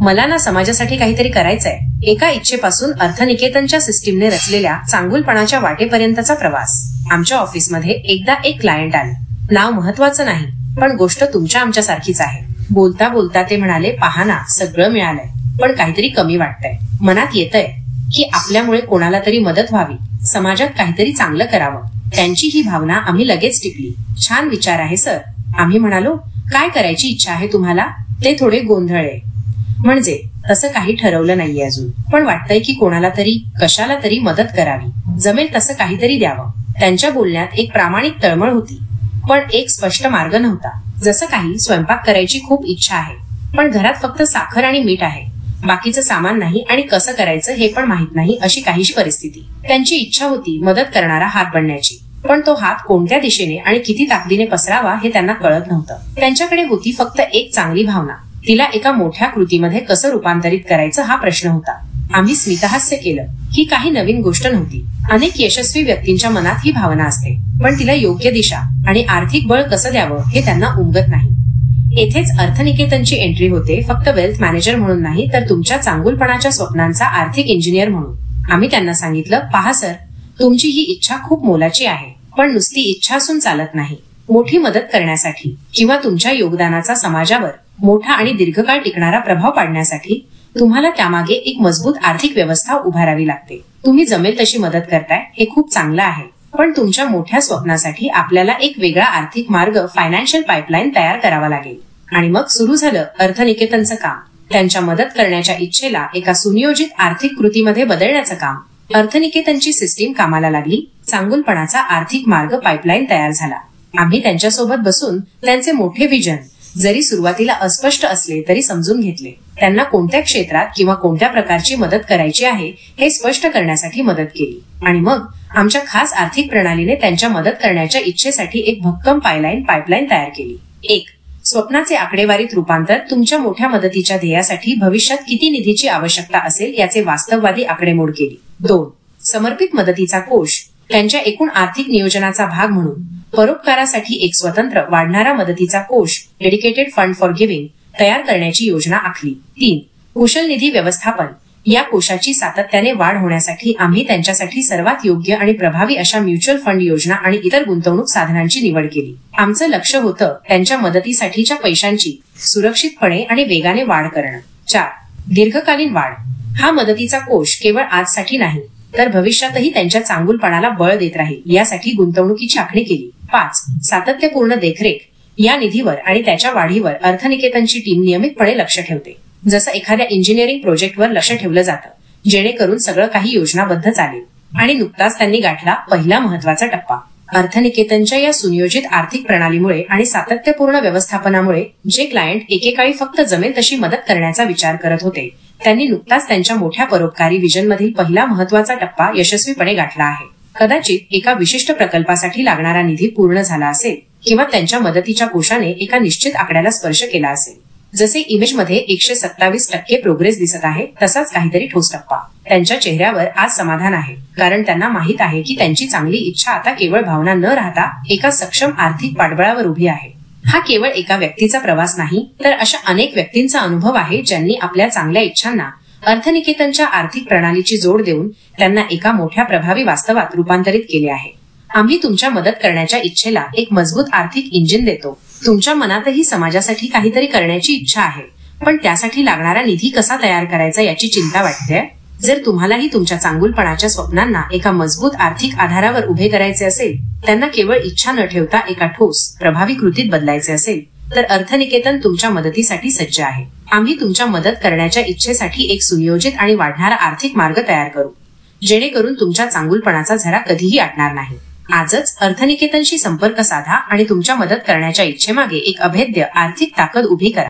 मला ना समाजासाठी काहीतरी करायचंय. एका इच्छेपासून अर्थनिकेतनच्या सिस्टीमने रचलेल्या चांगुलपणाच्या वाटेपर्यंतचा प्रवास. आमच्या ऑफिसमध्ये एकदा एक क्लायंट आले. नाव महत्वाचं नाही, पण गोष्ट तुमच्या आमच्या सारखीच आहे. बोलता बोलता ते म्हणाले, पहा ना, सगळं मिळालंय, पण काहीतरी कमी वाटतंय. मनात येतंय की आपल्यामुळे कोणाला तरी मदत व्हावी, समाजात काहीतरी चांगलं करावं. त्यांची ही भावना आम्ही लगेच टिपली. छान विचार आहे सर. आम्ही म्हणालो, काय करायची इच्छा आहे तुम्हाला? ते थोडे गोंधळले. म्हणजे तसं काही ठरवलं नाहीये अजून, पण वाटतंय की कोणाला तरी कशाला तरी मदत करावी, जमेल तसं काहीतरी द्यावं. त्यांच्या बोलण्यात एक प्रामाणिक तळमळ होती, पण एक स्पष्ट मार्ग नव्हता. जसं काही स्वयंपाक करायची खूप इच्छा आहे, पण घरात फक्त साखर आणि मीठ आहे, बाकीचं सामान नाही आणि कसं करायचं हे पण माहित नाही, अशी काहीशी परिस्थिती. त्यांची इच्छा होती मदत करणारा हात बनण्याची, पण तो हात कोणत्या दिशेने आणि किती ताकदीने पसरावा हे त्यांना कळत नव्हतं. त्यांच्याकडे होती फक्त एक चांगली भावना. तिला एका मोठ्या कृतीमध्ये कसं रूपांतरित करायचं हा प्रश्न होता. आम्ही स्मितहास्य केलं. ही काही नवीन गोष्ट नव्हती. अनेक यशस्वी व्यक्तींच्या मनात ही भावना असते, पण तिला योग्य दिशा आणि आर्थिक बळ कसं द्यावं हे त्यांना उमगत नाही. येथेच अर्थनिकेतनची एंट्री होते, फक्त वेल्थ मॅनेजर म्हणून नाही, तर तुमच्या चांगुलपणाच्या स्वप्नांचा आर्थिक इंजिनियर म्हणून. आम्ही त्यांना सांगितलं, पहा सर, तुमची ही इच्छा खूप मोलाची आहे, पण नुसती इच्छा असून चालत नाही. मोठी मदत करण्यासाठी किंवा तुमच्या योगदानाचा समाजावर मोठा आणि दीर्घकाळ टिकणारा प्रभाव पाडण्यासाठी तुम्हाला त्यामागे एक मजबूत आर्थिक व्यवस्था उभारावी लागते. तुम्ही जमेल तशी मदत करताय, हे खूप चांगलं आहे, पण तुमच्या मोठ्या स्वप्नासाठी आपल्याला एक वेगळा आर्थिक मार्ग, फायनान्शियल पाईपलाईन तयार करावा लागेल. आणि मग सुरू झालं अर्थनिकेतनचं काम. त्यांच्या मदत करण्याच्या इच्छेला एका सुनियोजित आर्थिक कृतीमध्ये बदलण्याचं काम. अर्थनिकेतनची सिस्टीम कामाला लागली. चांगुलपणाचा आर्थिक मार्ग, पाईपलाईन तयार झाला. आम्ही त्यांच्यासोबत बसून त्यांचे मोठे विजन, जरी सुरुवातीला अस्पष्ट असले तरी समजून घेतले. त्यांना कोणत्या क्षेत्रात किंवा कोणत्या प्रकारची मदत करायची आहे हे स्पष्ट करण्यासाठी मदत केली. आणि मग आमच्या खास आर्थिक प्रणालीने त्यांच्या मदत करण्याच्या इच्छेसाठी एक भक्कम पाईपलाईन तयार केली. 1. स्वप्नाचे आकडेवारीत रूपांतर. तुमच्या मोठ्या मदतीच्या ध्येयासाठी भविष्यात किती निधीची आवश्यकता असेल याचे वास्तववादी आकडेमोड केली. 2. समर्पित मदतीचा कोश. त्यांच्या एकूण आर्थिक नियोजनाचा भाग म्हणून परोपकारासाठी एक स्वतंत्र वाढणारा मदतीचा कोश, डेडिकेटेड फंड फॉर गिव्हिंग, तयार करण्याची योजना आखली. 3. कुशल निधी व्यवस्थापन. या कोशाची सातत्याने वाढ होण्यासाठी आम्ही त्यांच्यासाठी सर्वात योग्य आणि प्रभावी अशा म्युच्युअल फंड योजना आणि इतर गुंतवणूक साधनांची निवड केली. आमचं लक्ष होतं त्यांच्या मदतीसाठीच्या पैशांची सुरक्षितपणे आणि वेगाने वाढ करणं. 4. दीर्घकालीन वाढ. हा मदतीचा कोश केवळ आजसाठी नाही, तर भविष्यातही त्यांच्या चांगुलपणाला बळ देत राहील, यासाठी गुंतवणुकीची आखणी केली. 5. सातत्यपूर्ण देखरेख. या निधीवर आणि त्याच्या वाढीवर अर्थनिकेतनची टीम नियमितपणे लक्ष ठेवते, जसं एखाद्या इंजिनिअरिंग प्रोजेक्टवर लक्ष ठेवलं जातं, जेणेकरून सगळं काही योजनाबद्ध चालेल. आणि नुकताच त्यांनी गाठला पहिला महत्वाचा टप्पा. अर्थनिकेतनच्या या सुनियोजित आर्थिक प्रणालीमुळे आणि सातत्यपूर्ण व्यवस्थापनामुळे जे क्लायंट एकेकाळी फक्त जमेल तशी मदत करण्याचा विचार करत होते, त्यांनी नुकताच त्यांच्या मोठ्या परोपकारी विजनमधील पहिला महत्वाचा टप्पा यशस्वीपणे गाठला आहे. कदाचित एका विशिष्ट प्रकल्पासाठी लागणारा निधी पूर्ण झाला असेल, किंवा त्यांच्या मदतीच्या कोशाने एका निश्चित आकड्याला स्पर्श केला असेल. जसे इमेजमध्ये 127% प्रोग्रेस दिसत आहे, तसाच काहीतरी ठोस टप्पा. त्यांच्या चेहऱ्यावर आज समाधान आहे, कारण त्यांना माहित आहे की त्यांची चांगली इच्छा आता केवळ भावना न राहता एका सक्षम आर्थिक पाठबळावर उभी आहे. हा केवळ एका व्यक्तीचा प्रवास नाही, तर अशा अनेक व्यक्तींचा अनुभव आहे, ज्यांनी आपल्या चांगल्या इच्छांना अर्थनिकेतनच्या आर्थिक प्रणालीची जोड देऊन त्यांना एका मोठ्या प्रभावी वास्तवात रूपांतरित केले आहे. आम्ही तुमच्या मदत करण्याच्या इच्छेला एक मजबूत आर्थिक इंजिन देतो. तुमच्या मनातही समाजासाठी काहीतरी करण्याची इच्छा आहे, पण त्यासाठी लागणारा निधी कसा तयार करायचा याची चिंता वाटते. जर तुम्हालाही तुमच्या चांगुलपणाच्या स्वप्नांना एका मजबूत आर्थिक आधारावर उभे करायचे असेल, त्यांना केवळ इच्छा न ठेवता एका ठोस, प्रभावी कृतीत बदलायचे असेल, तर अर्थनिकेतन तुमच्या मदतीसाठी सज्ज आहे. आम्ही तुमच्या मदत करण्याच्या इच्छेसाठी एक सुनियोजित आणि वाढणारा आर्थिक मार्ग तयार करू, जेणेकरून तुमच्या चांगुलपणाचा झरा कधीही आटणार नाही. आजच अर्थनिकेतनशी संपर्क साधा आणि तुमच्या मदत करण्याच्या इच्छेमागे एक अभेद्य आर्थिक ताकद उभी करा.